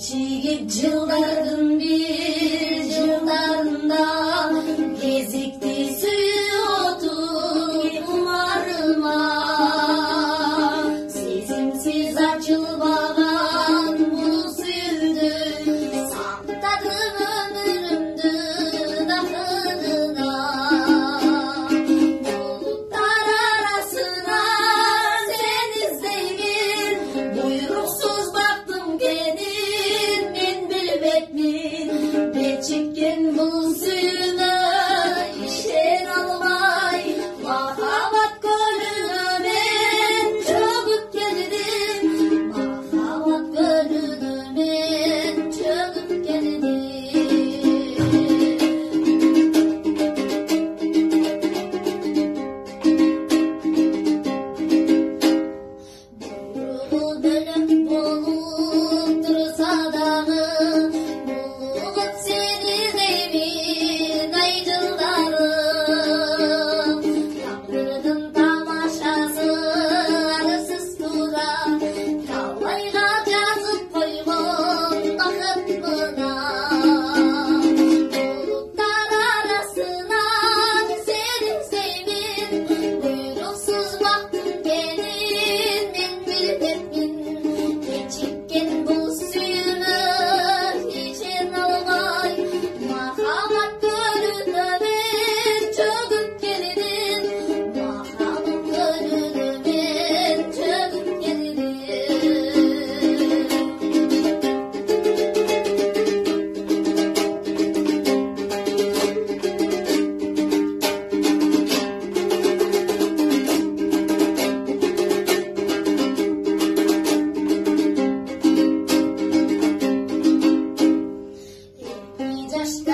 Geçip yılların bir yıllarında gezikti suyu umarıma sezimsiz açılmadan bu sürdü saktadım ömrümdü nakılına bulutlar arasına sen izleyin buyruksuz baktım gene Geçikken bu suyuna işten almay Mahavat gönlüne ben çabuk geldim Mahavat gönlüne ben çabuk geldim Buyruğu bölüm bulup dursa dağı Just